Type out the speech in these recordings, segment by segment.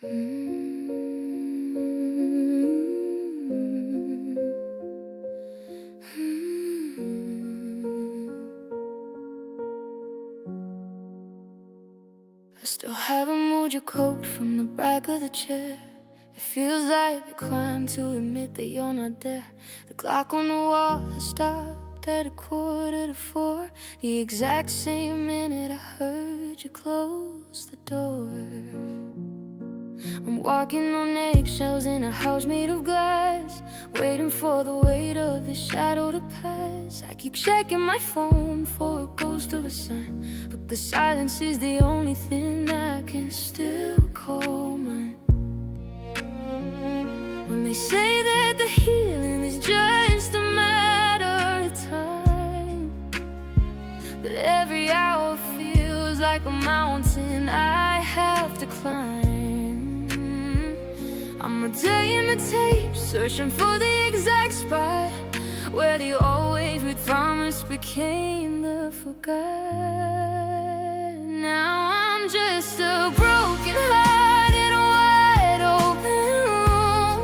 I still haven't moved your coat from the back of the chair. It feels like the crime to admit that you're not there. The clock on the wall has stopped at 3:45, the exact same minute I heard you close the door. I'm walking on eggshells in a house made of glass, waiting for the weight of the shadow to pass. I keep checking my phone for a ghost of a sign, but the silence is the only thing that can still call mine. When they say that the healing is just a matter of time, but every hour feels like a mountain I have to climb. I'm a day in the tape, searching for the exact spot where the always we promised became the forgot. Now I'm just a broken heart in a wide open room,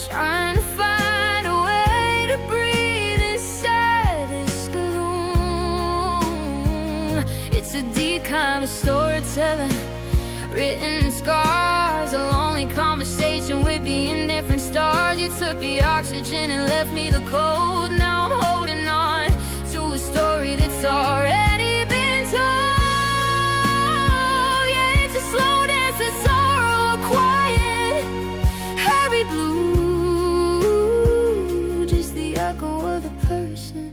trying to find a way to breathe inside this gloom. It's a deep kind of storytelling, written in scars, a lonely conversation with the indifferent stars. You took the oxygen and left me the cold. Now I'm holding on to a story that's already been told. Yeah, it's a slow dance, a sorrow, a quiet, hurry blue, just the echo of the person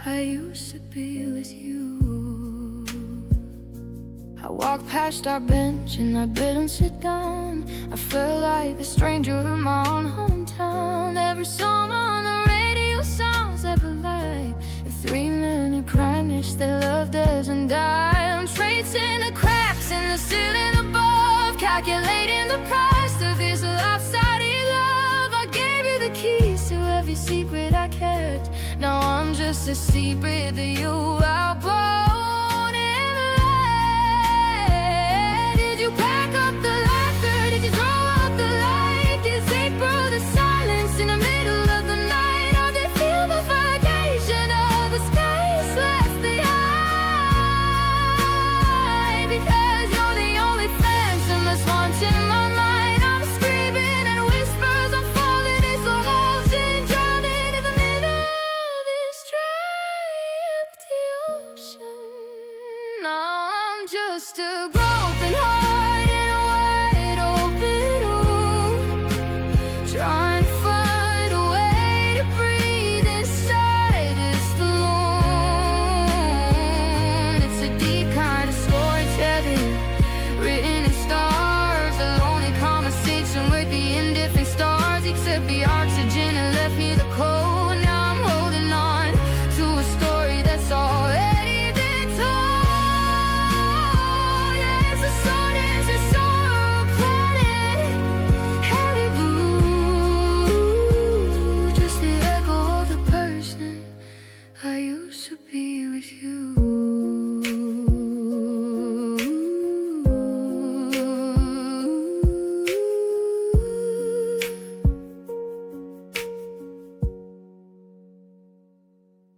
I used to be with you. I walked past our bench and I didn't sit down. I felt like a stranger in my own hometown. Every song on the radio sounds ever like a 3-minute promise that love doesn't die. I'm tracing the cracks in the ceiling above, calculating the price of this lopsided love. I gave you the keys to every secret I kept. Now I'm just a secret that you outbought. Just a broken heart in a wide open room, trying to find a way to breathe inside this balloon. It's a deep kind of storytelling, written in stars, a lonely conversation with the indifferent stars. Except the oxygen and left me the cold. Now I'm holding on to a story that's already been told.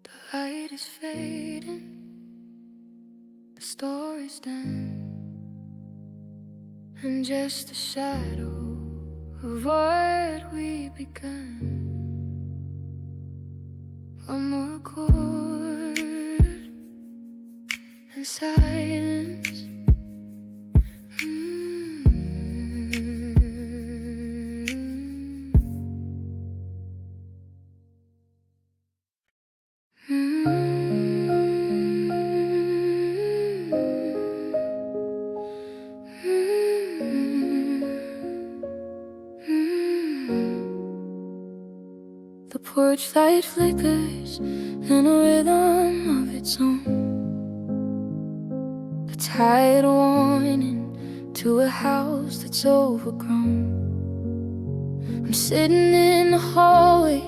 The light is fading, the story's done, and just a shadow of what we begun. One more chord and silence. The porch light flickers in a rhythm of its own, a tide warning to a house that's overgrown. I'm sitting in the hallway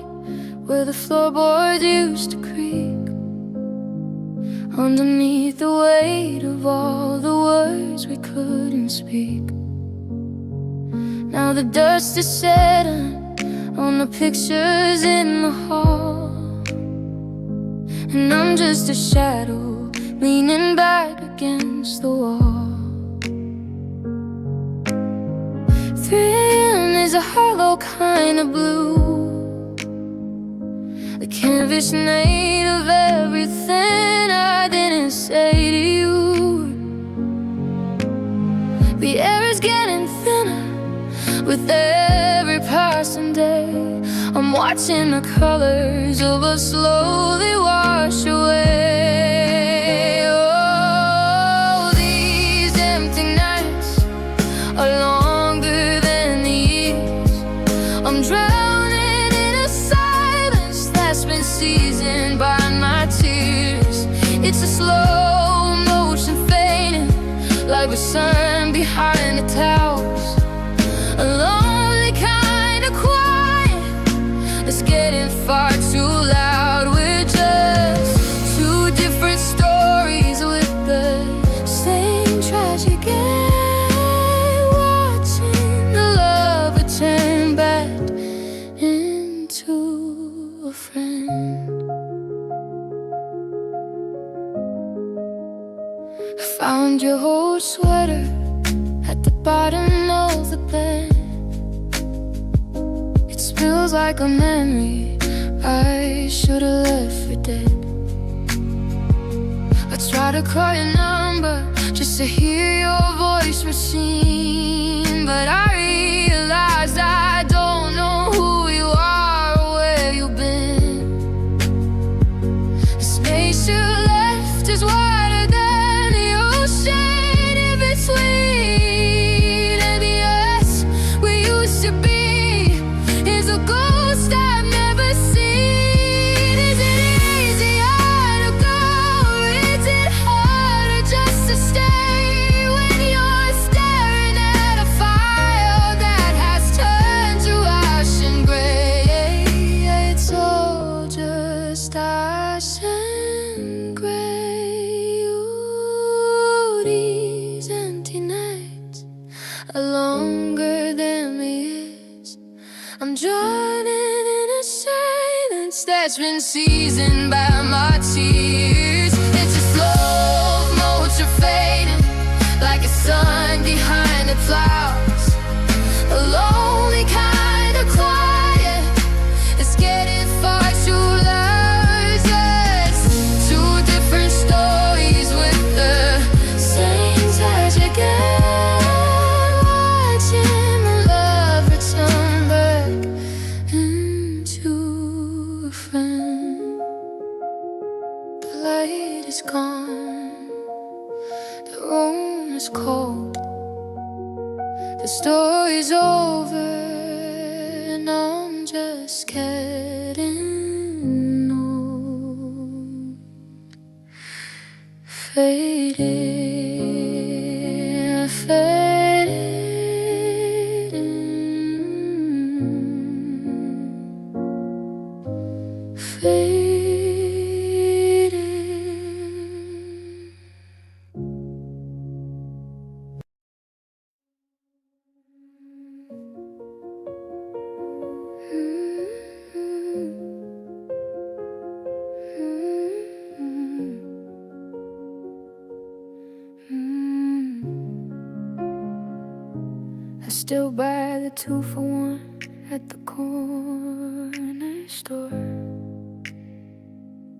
where the floorboards used to creak, underneath the weight of all the words we couldn't speak. Now the dust is settling on the pictures in the hall, and I'm just a shadow leaning back against the wall. 3 AM is a hollow kind of blue, the canvas made of everything I didn't say to you. The air is getting thinner with every passing day. I'm watching the colors of us slowly wash away. Oh, these empty nights are longer than the years. I'm drowning in a silence that's been seasoned by my tears. It's a slow motion fading, like the sun behind the towers. A lonely kind of quiet that's getting far too loud. We're just two different stories with the same tragic end, watching the lover turn back into a friend. I found your old sweater at the bottom of the bed. It smells like a memory I should've left for dead. I try to call your number just to hear your voice machine, but I realize I don't know who you are or where you've been. The space you left is wider than the ocean in between, and the us we used to be is a ghost I've never seen. Is it easier to go, or is it harder just to stay when you're staring at a fire that has turned to ash and gray? It's all just ash and gray. Ooh, these empty nights are longer than the years. I'm drowning in a silence that's been seasoned by my tears. It's a slow motion fading, like a sun behind the clouds. A lonely kind of quiet, it's getting far too loud. Just two different stories with the same tragic end, watching the love return back into a friend. The light is gone, the room is cold, the story's over, and I'm just getting old. Fading, fading, fading. I still buy the 2-for-1 at the corner store.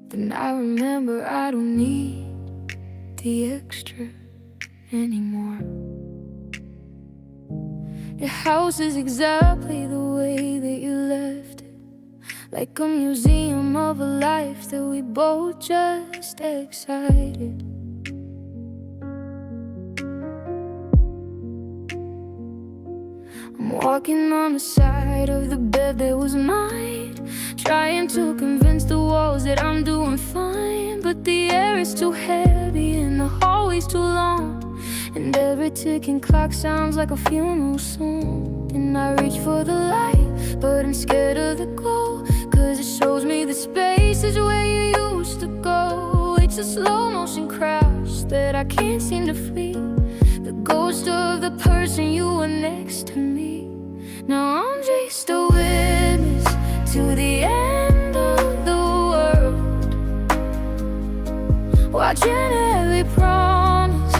Then I remember I don't need the extra anymore. Your house is exactly the way that you left it, like a museum of a life that we both just excited. I'm walking on the side of the bed that was mine, trying to convince the walls that I'm doing fine. But the air is too heavy and the hallway's too long, and every ticking clock sounds like a funeral song. And I reach for the light, but I'm scared of the glow, 'cause it shows me the spaces where you used to go. It's a slow motion crash that I can't seem to flee, the ghost of the person you were next to me. Now I'm just a witness to the end of the world, watching every promise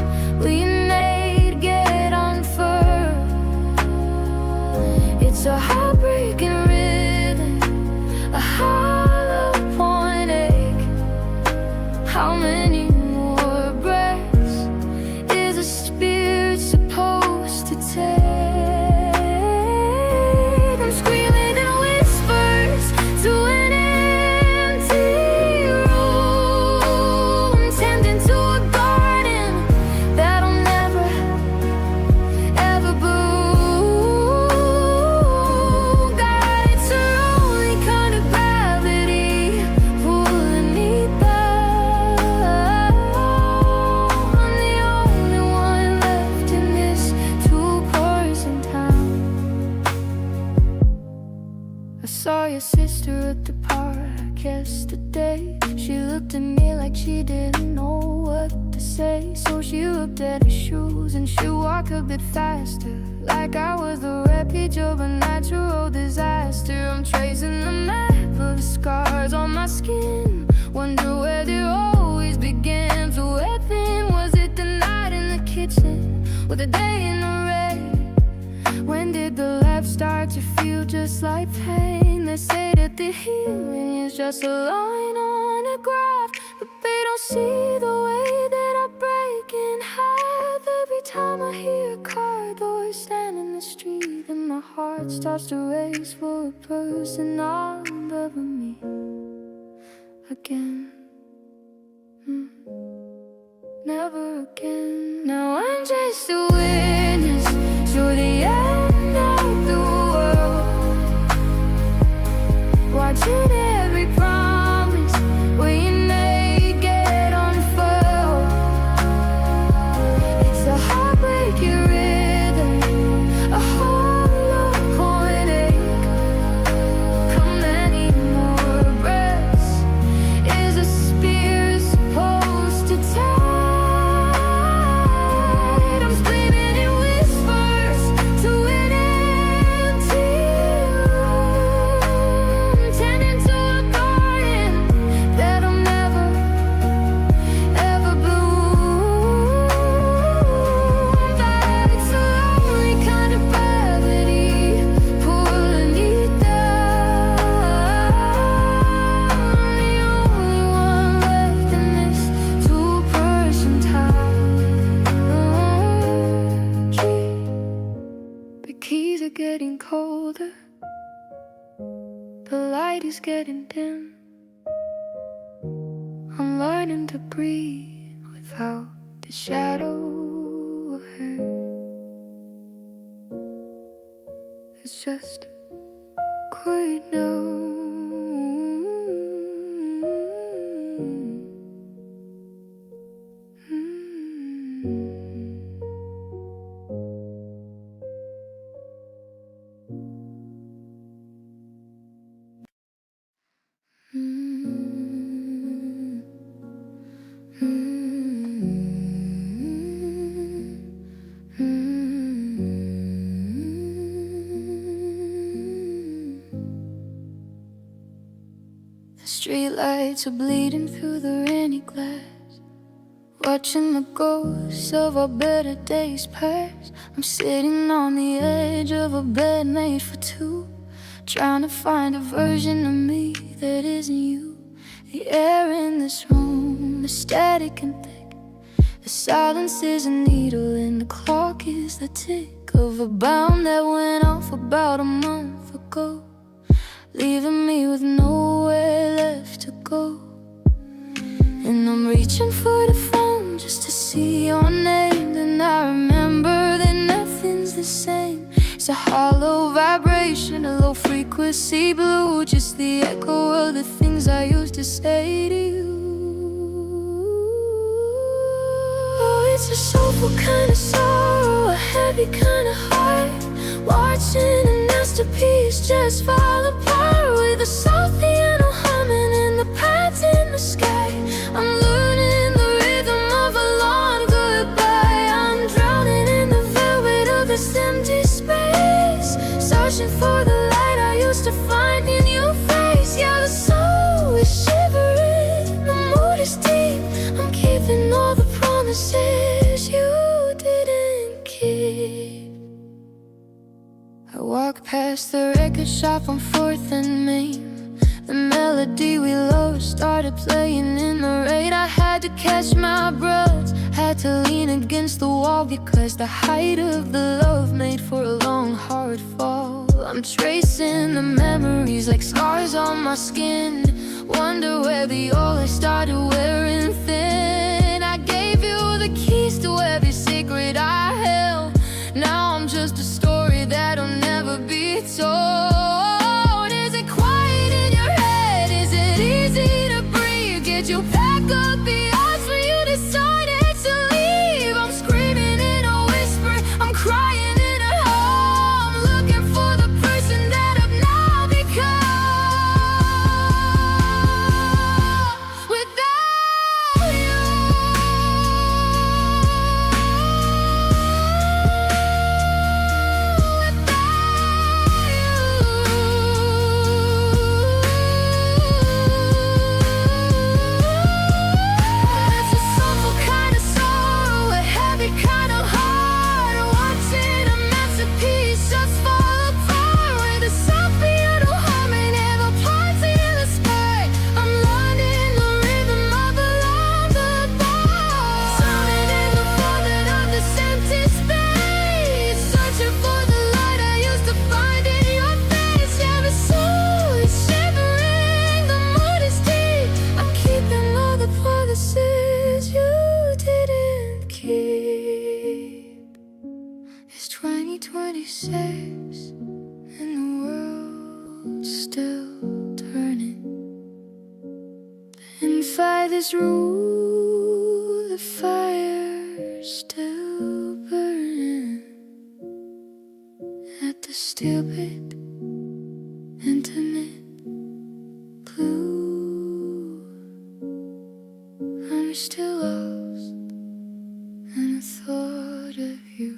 we made get unfurled. It's a heartbreaking rhythm, a hollow point ache. How many more breaths is a spirit supposed to take? I'm screaming in whispers to an empty room, tending to a garden that'll never, ever bloom. God, it's our only kind of gravity, pulling me down. I'm the only one left in this two-person town. I saw your sister at the park yesterday. She looked at me like she didn't know what to say. So she looked at her shoes and she walked a bit faster, like I was the wreckage of a natural disaster. I'm tracing the map of scars on my skin, wonder where they always began. So where then was it, the night in the kitchen or the day in the rain? When did the left start to feel just like pain? They say that the healing is just a line on a graph, but they don't see the way that I break in half every time I hear a car door stand in the street, and my heart starts to race for a person I'll never meet again. Never again. Now I'm just a witness to the end of the world, watching every promise we made get unfurled. It's a heartbreaking rhythm, a hollow point ache. How many more breaths is a spirit supposed to take? I'm screaming in whispers to an empty room, tending to a garden that'll never, ever bloom. But it's a lonely kind of gravity, pulling me down. I'm the only one left in this two-person town. The keys are getting colder, the light is getting dim. I'm learning to breathe without the shadow of him. It's just quiet now. The streetlights are bleeding through the rainy glass, watching the ghosts of our better days pass. I'm sitting on the edge of a bed made for two, trying to find a version of me that isn't you. The air in this room is static and thick. The silence is a needle and the clock is the tick of a bomb that went off about a month ago, leaving me with nowhere left to go. And I'm reaching for the phone just to see your name. Then I remember that nothing's the same. It's a hollow vibration, a low frequency blue, just the echo of the things I used to say to you. Oh, it's a soulful kind of sorrow, a heavy kind of heart, watching a masterpiece just fall apart, with a soft piano humming and the pads in the sky. I'm learning the rhythm of a long goodbye. I'm drowning in the velvet of this empty space, searching wishing for the light I used to find in your face. Yeah, the soul is shivering, the mood is deep. I'm keeping all the promises you didn't keep. I walk past the record shop on 4th and Main. The melody we loved started playing in the rain. I had to catch my breath, had to lean against the wall, because the height of the love made for a long, hard fall. I'm tracing the memories like scars on my skin. Wonder where the old I started wearing thin. I gave you the keys to every secret I held. Now I'm just a story that'll never be told. Is it quiet in your head? Is it easy to breathe? Did you pack up the odds when you decided to leave? I'm screaming in a whisper, I'm crying in a home, looking for the person that I've now become. Without you, it's a soulful kind of sorrow, a heavy kind of heart, watching a masterpiece just fall apart. With a soft piano humming and a party in the sky, I'm learning the rhythm of a long goodbye. Sounding in the void of this empty space, searching for the light I used to find in your face. Yeah, the soul is shivering, the mood is deep. I'm keeping all the promises you didn't keep. It's 2026 and the world's still turning. Inside this room, the fire's still burning. At the stupid, intimate blue, I'm still lost in the thought of you.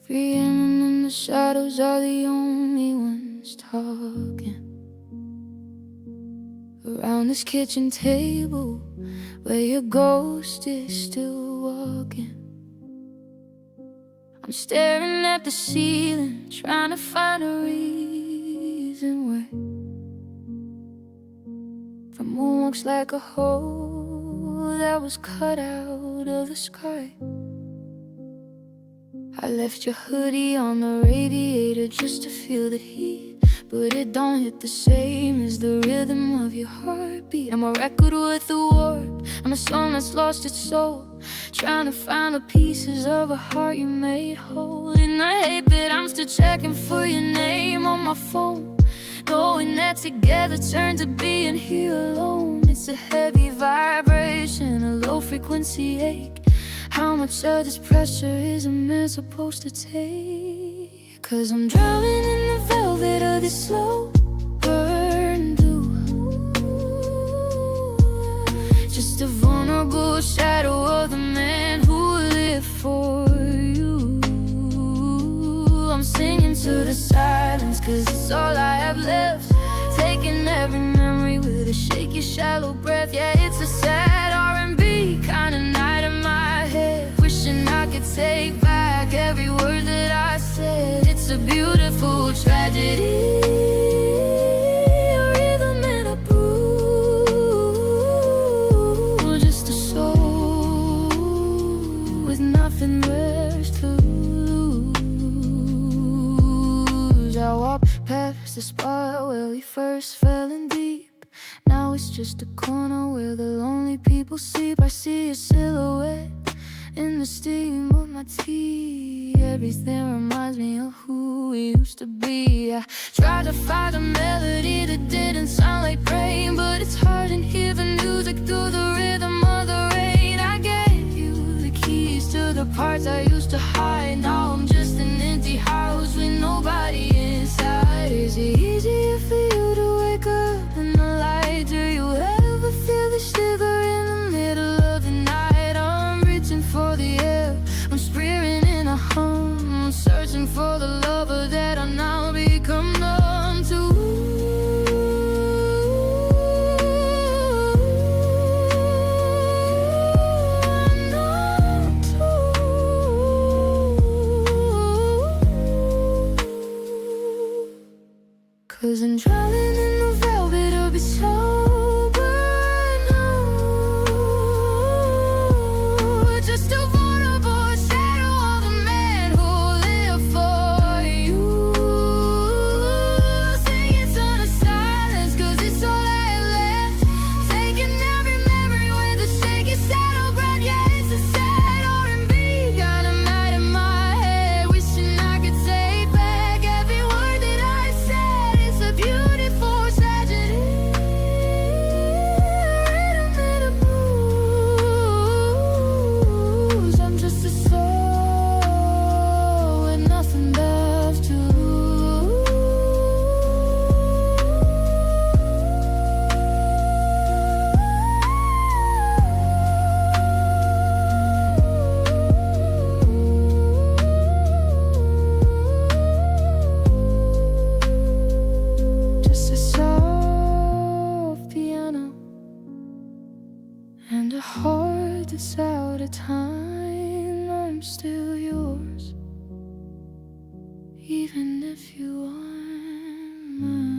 Three and the shadows are the only ones talking around this kitchen table where your ghost is still walking. I'm staring at the ceiling, trying to find a reason why the moon looks like a hole that was cut out of the sky. I left your hoodie on the radiator just to feel the heat, but it don't hit the same as the rhythm of your heartbeat. I'm a record with a warp, I'm a song that's lost its soul, trying to find the pieces of a heart you made whole. And I hate that I'm still checking for your name on my phone, knowing that together turned to being here alone. It's a heavy vibration, a low frequency ache. How much of this pressure is a man supposed to take? 'Cause I'm drowning in the velvet of this slow burn blue, just a vulnerable shadow of the man who lived for you. I'm singing to the silence 'cause it's all I have left, taking every memory with a shaky, shallow breath. Yeah, it's a sad R&B kind of night in my head, wishing I could take back every word that I said. It's a beautiful tragedy, a rhythm and a bruise, just a soul with nothing left to lose. I walk past the spot where we first fell in deep. Now it's just a corner where the lonely people sleep. I see a silhouette in the steam of my tea. Everything reminds me of who we used to be. I tried to find a melody that didn't sound like rain, but it's hard to hear the music through the rhythm of the rain. I gave you the keys to the parts I used to hide. Now I'm just an empty house with nobody inside. Is it easier for you to wake up in the light? Do you ever feel the shiver in the middle of the night? I'm reaching for the air, I'm spearing in a hum, I'm searching for the lover that I now become numb to. Cause I'm drowning in the velvet of its sober now. Just a vulnerable shadow of a man who lived for you. Singing son of silence, cause it's all I have left. Taking every memory with a shaky shadow breath. Yeah, it's a sad R&B, got a mad in my head, wishing I could take back every word that I said. It's a beautiful tragedy, rhythm in the blues. I'm just a soul with nothing left to lose. Just a soft piano and a heart that's out of time. I'm still yours, even if you aren't mine.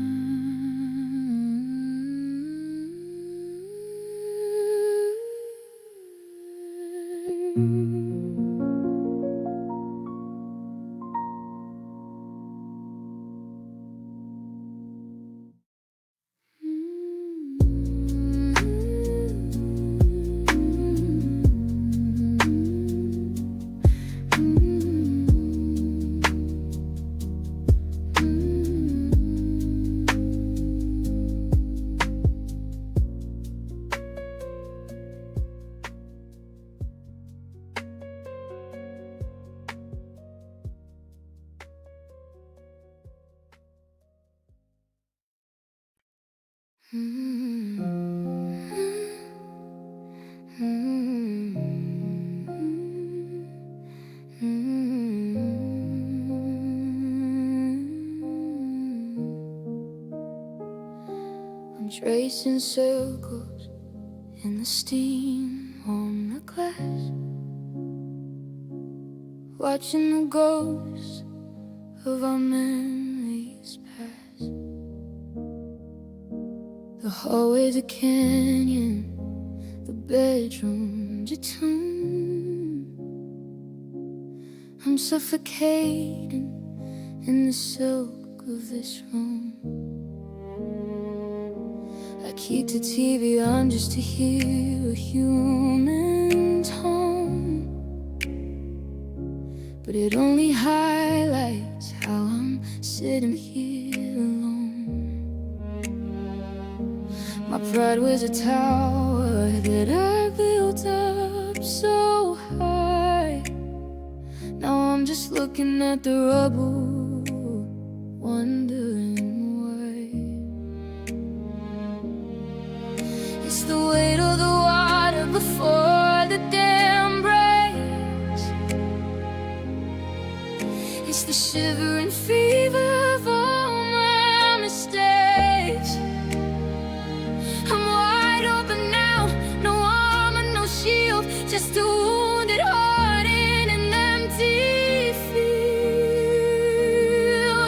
I'm tracing circles in the steam on the glass, watching the ghosts of our memories pass. The hallway's a canyon, the bedroom's a tomb. I'm suffocating in the silk of this room. I keep the TV on just to hear a human tone, but it only highlights how I'm sitting here alone. My pride was a tower that I built up so high. Now I'm just looking at the rubble, wondering why. It's the weight of the water before the dam breaks. It's the shivering fever of all my mistakes. I'm wide open now, no armor, no shield, just a wounded heart in an empty field.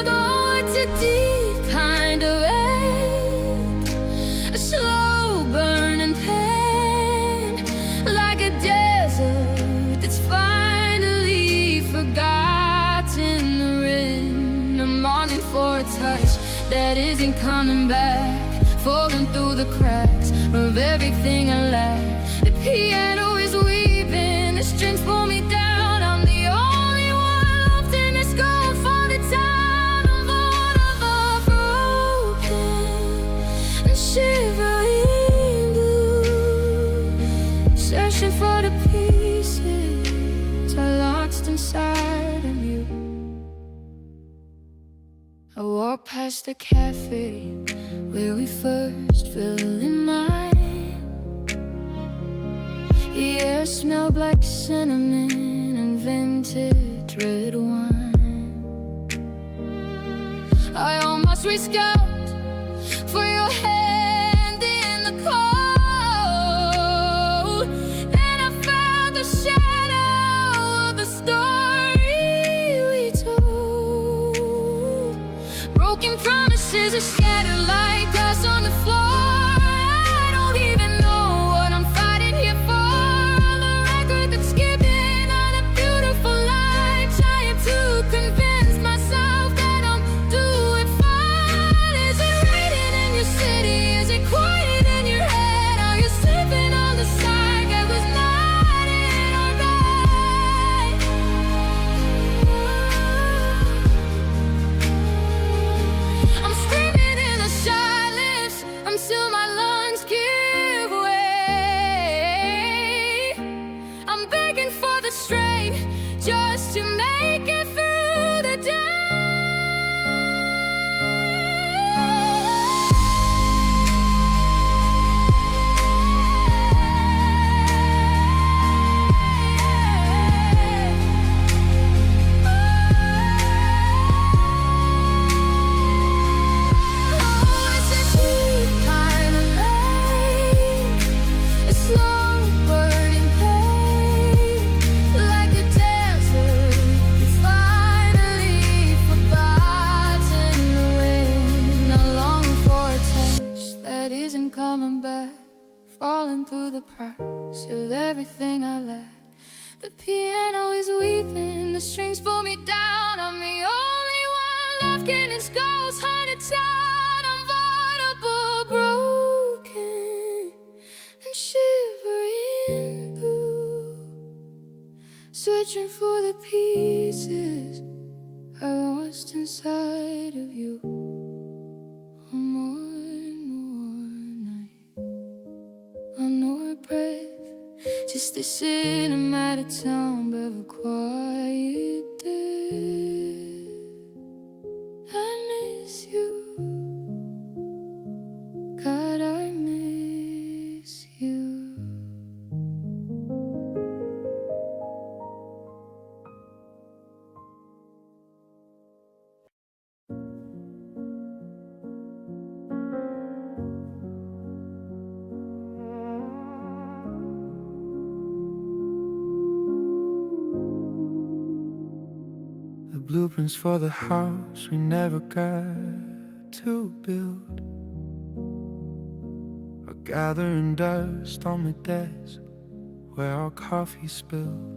Oh, it's a deep kind of ache, a slow burning pain, like a desert that's finally forgotten the rain. I'm longing for a touch that isn't coming back, falling through the cracks of everything I lack. The piano is weeping, the strings pull me down. I'm the only one left in this cold foggy town. I'm heartbroken and shivering blue, searching for the pieces I lost. past the cafe where we first fell in line. Yeah, it smelled like cinnamon and vintage red wine. I almost reached out for your hand in the cold, and I found the shadow of the story we told. Broken promises are scattered like dust on the floor. I don't even know what I'm fighting here for. On the record that's skipping on a beautiful life, trying to convince myself that I'm doing fine. Is it raining in your city? Is it quiet in your head? Are you sleeping on the side that was not in our bed? I'm screaming in the silence until my lungs give way. I'm begging for the strength just to make it through the day. Oh, it's a deep kind of lake, a slow burning pain, like a desert that's finally forgotten the rain. I long for a touch that isn't coming back, falling through the cracks of everything I lack. The piano is weeping, the strings pull me down. I'm the only one left getting its ghost hunted down. I'm vulnerable, broken, and shivering through, searching for the pieces I lost inside of you. One more night, one more breath, just a cinematic sound of a quiet day. I miss you, God, I miss you. The blueprints for the house we never got to build are gathering dust on the desk where our coffee spilled.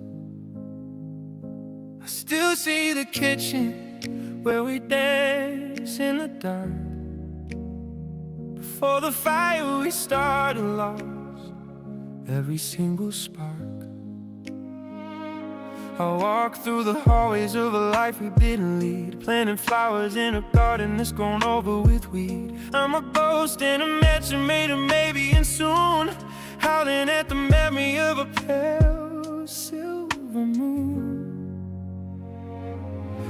I still see the kitchen where we dance in the dark. Before the fire we started, lost every single spark. I walk through the hallways of a life we didn't lead, planting flowers in a garden that's grown over with weed. I'm a ghost in a mansion made of maybe and soon, howling at the memory of a pale silver moon.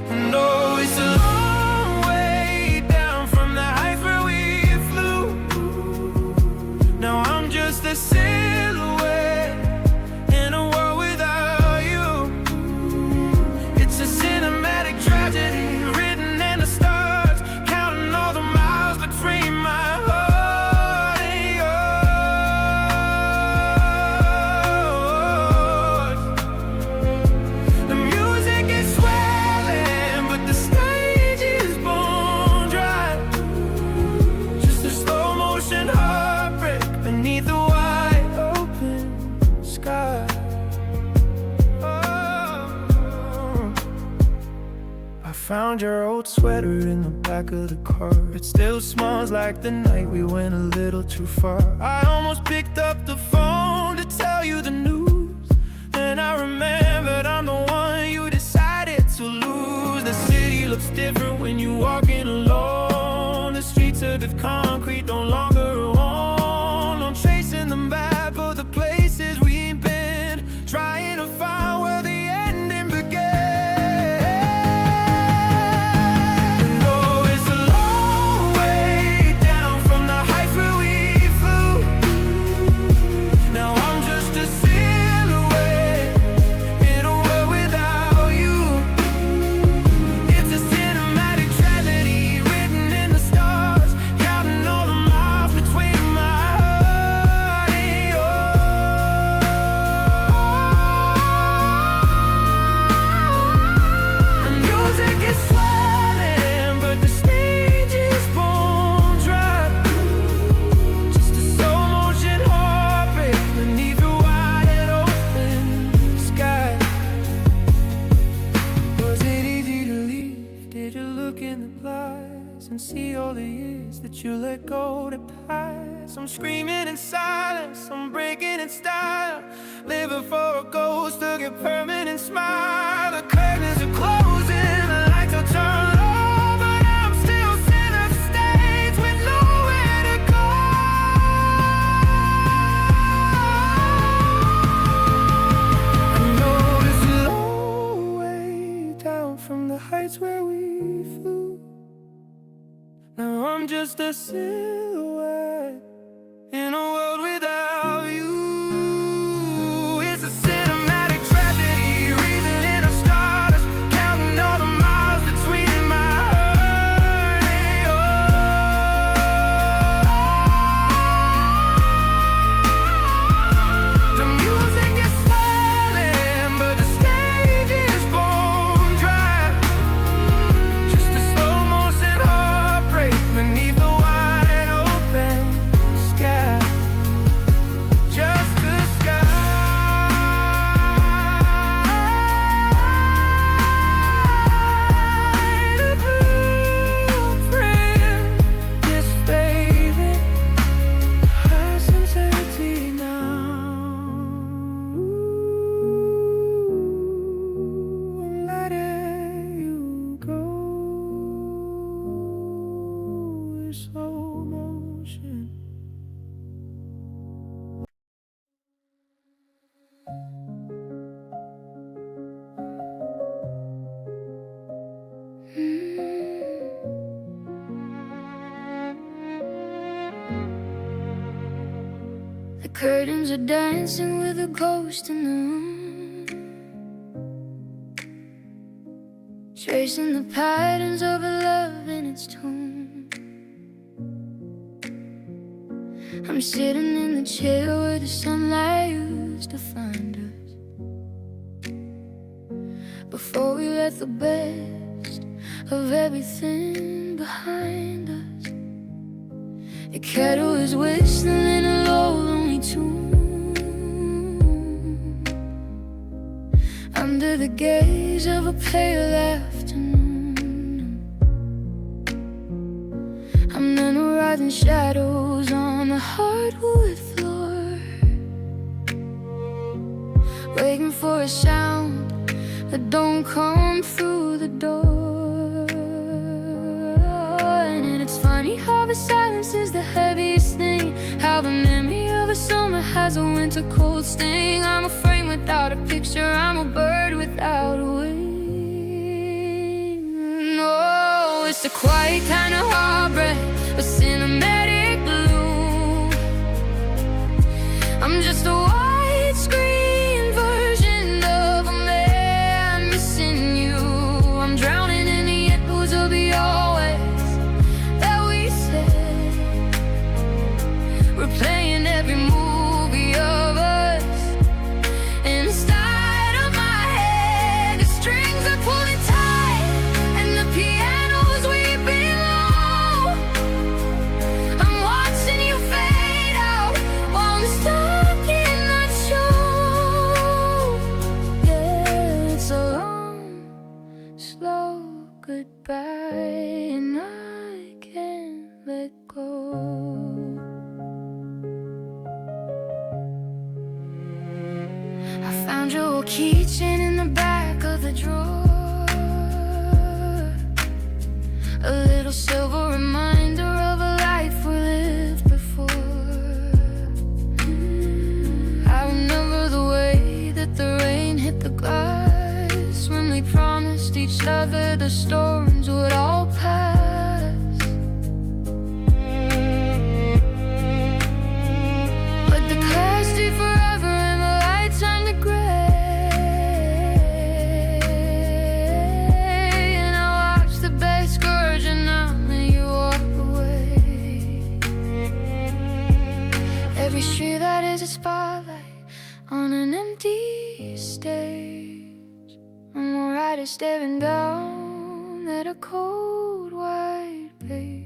And oh, it's a long way down from the heights where we flew. Now I'm just a silhouette in a world without you. It's a cinematic tragedy written in the stars, counting all the miles between my heart and yours. The music is swelling, but the stage is bone dry. Just a slow motion heartbreak beneath the wide open sky. I found your old sweater in the back of the car. It still smells like the night we went a little too far. I almost picked up the phone to tell you the news, and I remembered I'm the one you decided to lose. The city looks different when you walk in alone. The streets are of concrete, no longer alone. I'm chasing them back, but the places we've been, trying to find where the ending began. And oh, it's a long and see all the years that you let go to pass. I'm screaming in silence, I'm breaking in style, living for a ghost to get permanent smile. The curtains are closing, the lights are turned low, but I'm still center stage with nowhere to go. I know this long way down from the heights where we flew. Now I'm just a silhouette in a world without you. It's a cinematic tragedy, reason in our stars, counting all the miles between my hurting. The music is swelling, but the stage is bone dry. Just a slow motion heartbreak beneath the wide open sky. Just the sky. The blueprint is fading, her sincerity now. I'm letting you go in slow motion. The curtains are dancing with a ghost in the room, tracing the patterns of a love in its tomb. I'm sitting in the chair where the sunlight used to find us, before we left the best of everything behind us. The kettle is whistling in a low, lonely tune, under the gaze of a pale afternoon. I'm memorizing shadows on the hardwood floor, waiting for a sound that don't come through the door. And it's funny how the silence is the heaviest thing, how the memory of a summer has a winter cold sting. I'm a frame without a picture, I'm a bird without a wing. No, it's a quiet kind of heartbreak, a cinematic blue. I'm just a widescreen version of a man missing you. I'm drowning in the echoes of the always that we said, replaying every movie of us inside of my head. The strings are pulling tight and the piano's weeping low. I'm watching you fade out while I'm stuck in that show. Yeah, it's a long, slow goodbye, and I can't let go. I found your keychain in the back of the drawer, a little silver reminder of a life we lived before. I remember the way that the rain hit the glass when we promised each other the storms would all pass. But the clouds stayed forever and the lights turned to gray, and I watched the bay scourge and now that you walk away. Every street that is a spotlight on an empty stage. I'm a writer staring down at a cold white page.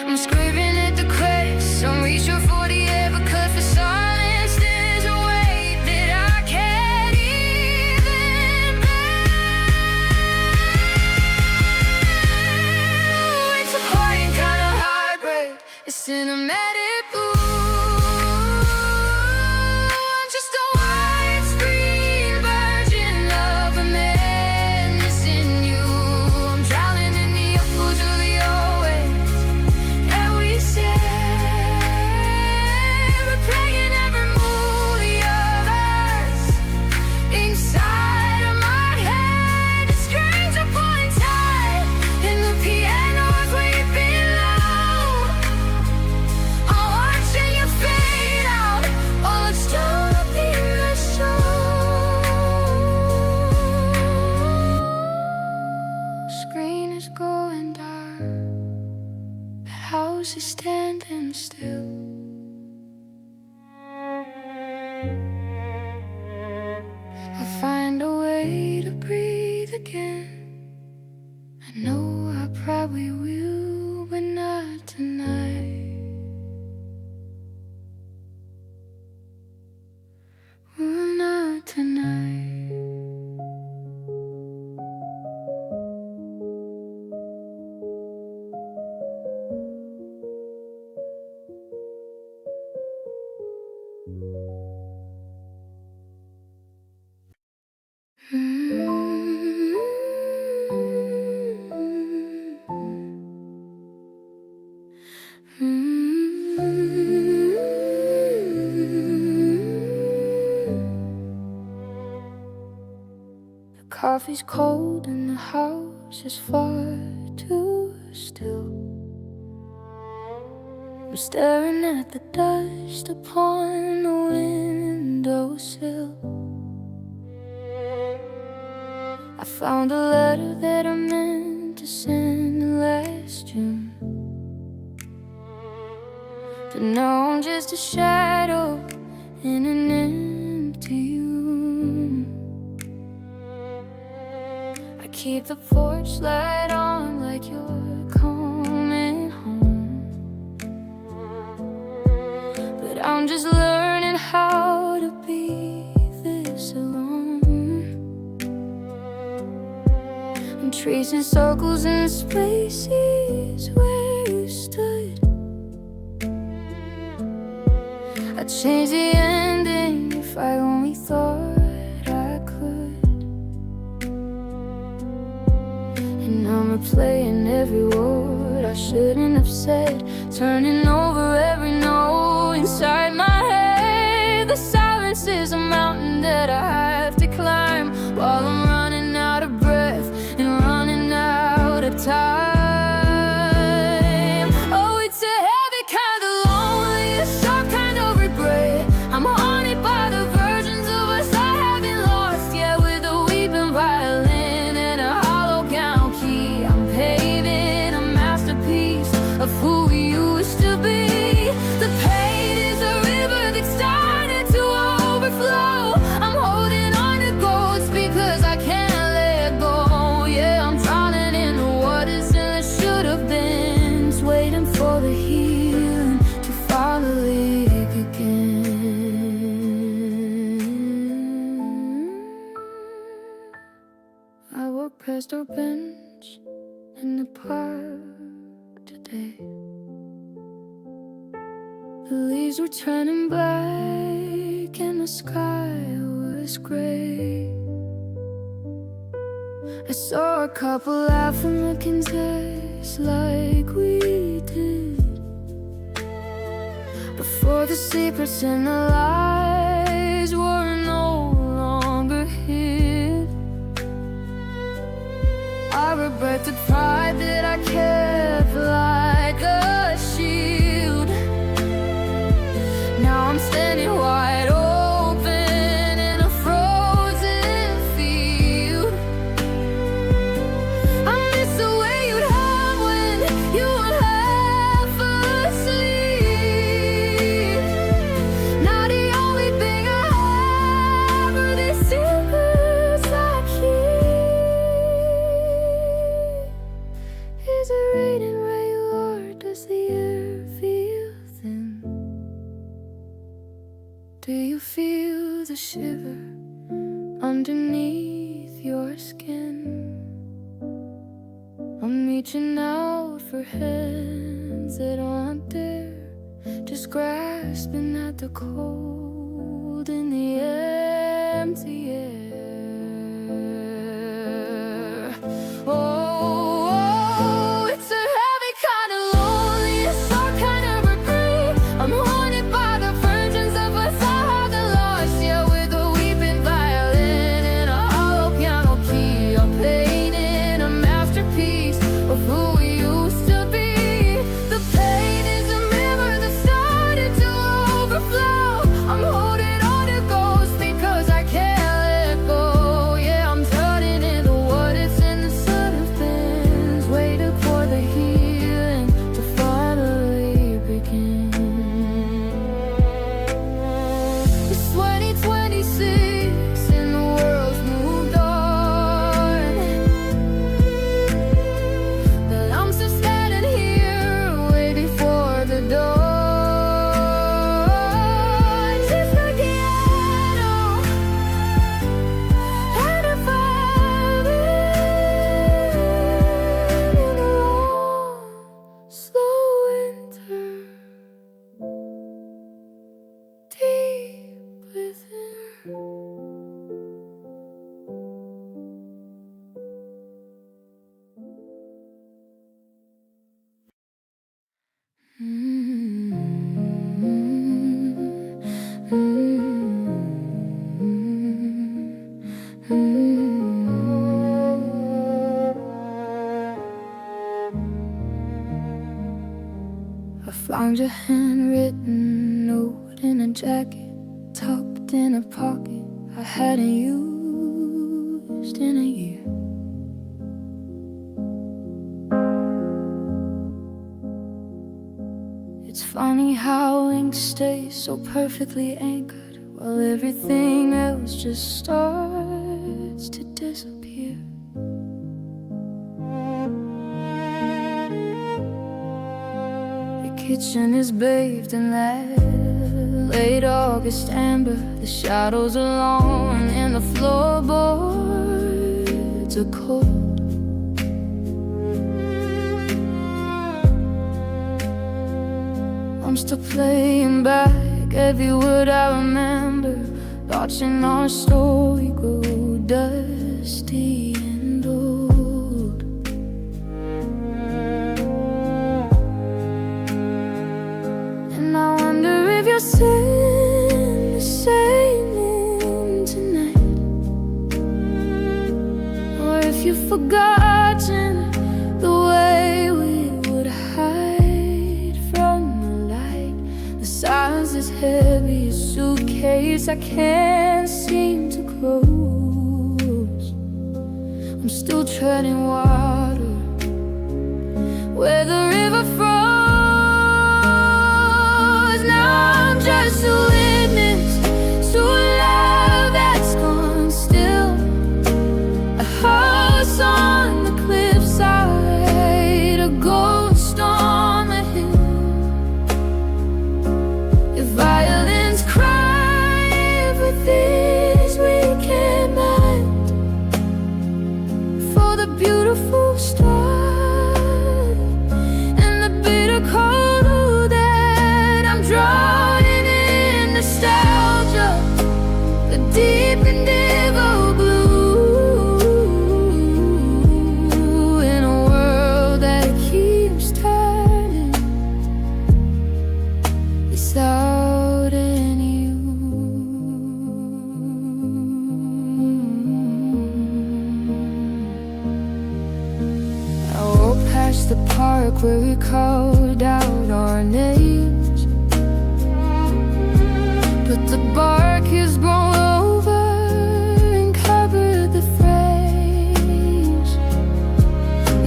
I'm scraping at the cracks, I'm reaching for the air, because the silence is a weight that I can't even bear. mostly standing still. I find a way to breathe again. I know I probably will, but not tonight. Oh, not tonight. The coffee's cold and the house is far too still. I'm staring at the dust upon the windowsill. I found a letter that I meant to send last June, but now I'm just a shadow in an empty room. I keep the porch light on like you're coming home, but I'm just learning how to be this alone. I'm tracing circles in spaces where you stood. I'd change the ending if I only thought I could. And I'm replaying every word I shouldn't have said, turning over every note inside my head. The silence is a mountain that I have to climb while I'm running out of breath and running out of time. Oh, it's a heavy kind of lonely, a sharp kind of regret. I'm haunted by the versions of us I haven't lost yet, with a weeping violin and a hollow gown key. I'm paving a masterpiece of who we used to be. The pain is a river that started to overflow. I'm holding on to ghosts because I can't let go. Yeah, I'm drowning in the waters and the should have been, just waiting for the healing to finally begin. I walk past our bench in the park today. The leaves were turning black and the sky was gray. I saw a couple laughing, looking just like we did, before the secrets and the lies were no longer hid. I regret the pride that I kept like a shield. Now I'm standing wide open in a frozen field. I miss the way you'd hug when you were half asleep. Now the only thing I have are these secrets I keep. Is it raining where you are? Does the air feel thin? Do you feel the shiver underneath your skin? I'm reaching out for hands that aren't there, just grasping at the cold in the empty air. Oh, it's a heavy kind of lonely, a sharp kind of regret. I'm haunted by the versions of us I haven't lost yet, with a weeping violin and a hollow piano key. I'm painting a masterpiece of who we used to be. The pain is a river that started to overflow. I'm holding on to ghosts Found your handwritten note in a jacket, tucked in a pocket I hadn't used in a year. It's funny how ink stays so perfectly anchored while everything else just starts to disappear. The kitchen is bathed in that late August amber. The shadows are long and the floorboards are cold. I'm still playing back every word I remember, watching our story grow dusty and old. And I wonder if you're saying the same in tonight, or if you've forgotten the way we would hide from the light. The silence is heavy, a suitcase I can't seem to close. I'm still treading water where the river froze. Now I'm just a witness to a love that's gone still, a house on the cliffside, a ghost on the hill. If violins cry for things we can't mind, for the beautiful start and the bitter cold that I'm drowning in nostalgia, the deep indigo blue, in a world that keeps turning without any you. I walk past the park where we called out our names, but the bark has grown over and covered the frames.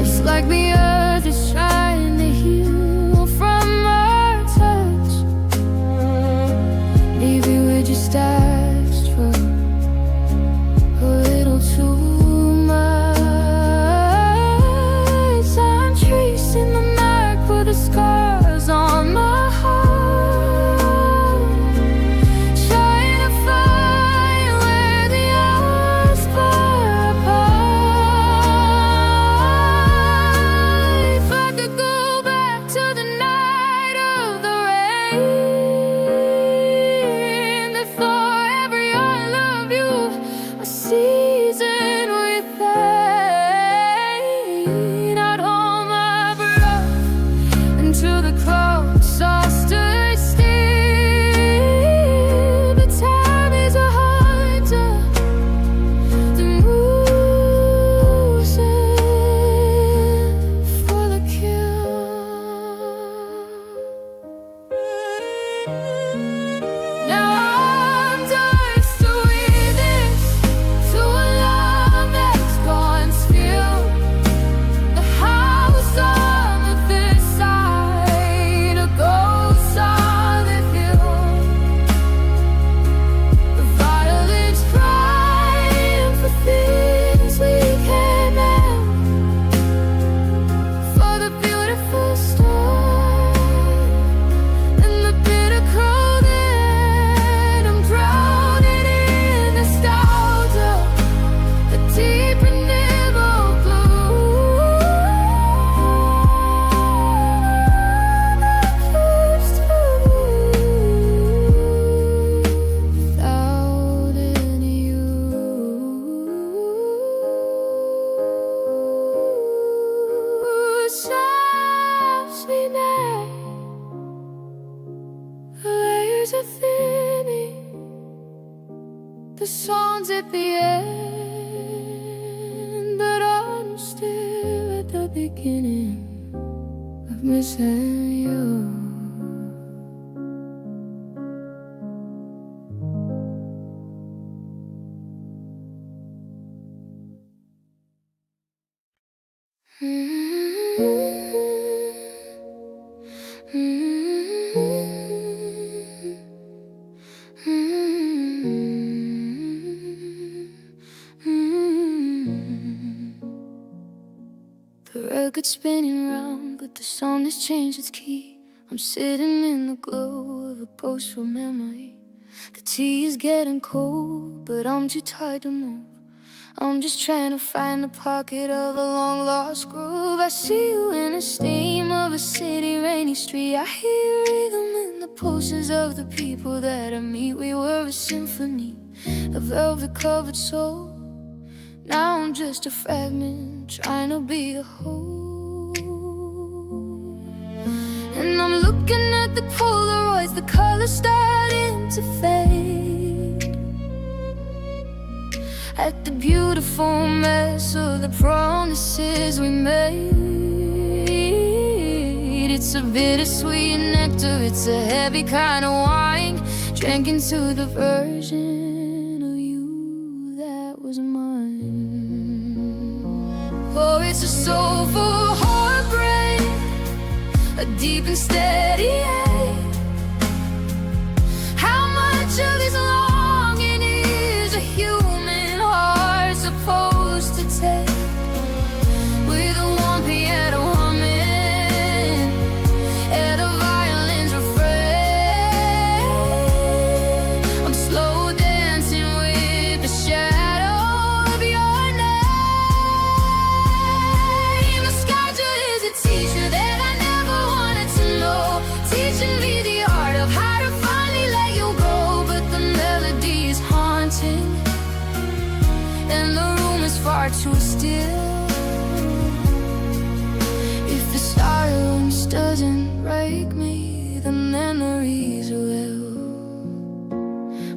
It's like the earth is trying to heal from our touch. Maybe we just asked for a little too much. I'm tracing the mark for the scars on my heart, trying to find where the hours far apart. If I could go back to the night of the rain, before every I love you, a season with pain, I'd hold my breath until the clocks all stood still. But time is a hunter, the moves in for the kill. Now I'm just a witness to a love that's gone still, the house on this side, a ghost on the hill. The violins crying for things we can't end, for the beautiful start and the bitter cold that I'm drowning in nostalgia, the deep indigo blue that keeps turning without any you. Softly night, the layers are thinning, the song's at the end, but I'm still at the beginning of missing you. The record's spinning round, but the song has changed its key. I'm sitting in the glow of a post-war memory. The tea is getting cold, but I'm too tired to move. I'm just trying to find the pocket of a long-lost groove. I see you in a steam of a city, rainy street. I hear rhythm in the pulses of the people that I meet. We were a symphony, a velvet-covered soul. Now I'm just a fragment, trying to be a whole. And I'm looking at the Polaroids, the colors starting to fade, at the beautiful mess of the promises we made. It's a bittersweet nectar, it's a heavy kind of wine, drank into the version of you that was mine. Oh, it's a soulful heartbreak, a deep and steady ache. How much of this longing is a human heart supposed to take? With a one piano humming and a violin's refrain, I'm slow dancing with the shadow of your name. The sky is a teacher that I never wanted to know, teaching me the art of how to finally let you go. But the melody is haunting, and the room is far too still. If the silence doesn't break me, the memories will.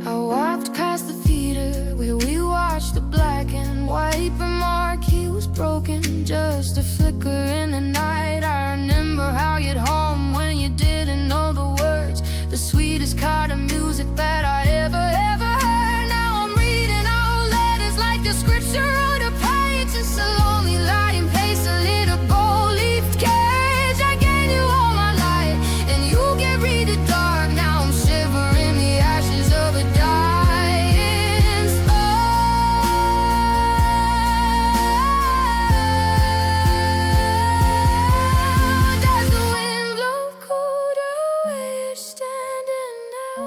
I walked past the theater where we watched the black and white, but marquee was broken, just a flicker in the night. I remember how you'd hum when you didn't know the words, the sweetest kind of music that I ever heard. Now I'm reading out letters like the scripture on a page. It's a lonely lying place, a little gold-leafed cage. I gave you all my light, and you get rid of dark. Now I'm shivering the ashes of a dying star. Does the wind blow colder where you're standing now?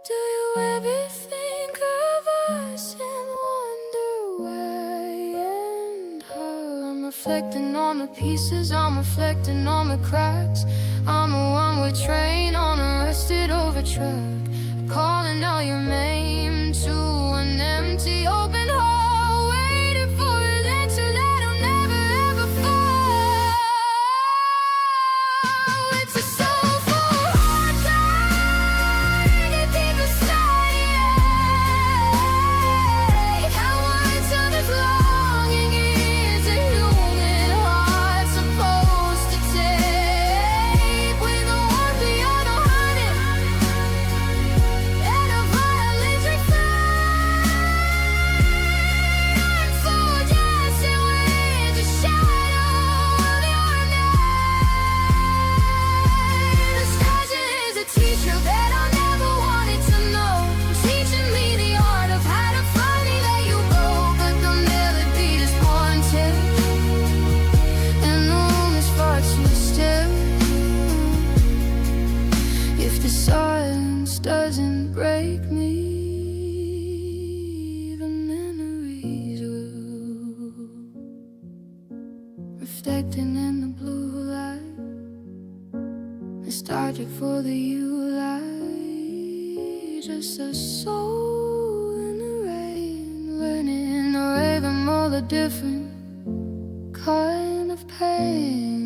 Do you ever think of us and wonder why and how? I'm reflecting on the pieces, I'm reflecting on the cracks. I'm a one-way train on a rusted over track, calling out your name to an empty open hall, waiting for an answer that'll never ever fall. It's a soulful heart shining deep inside you. How much of this longing is a human heart supposed to take? With a one piano humming and a violin's refrain, I'm so dancing with the shadow of your name. The scratching is a teacher that I never wanted to know, teaching me the art of how to finally let you go. But the melody is haunting, and the room is far too still. If the silence doesn't break me, the memories will. Reflecting in the blue light, nostalgic for the you light. Just a soul in the rain, learning the rhythm of a different kind of pain.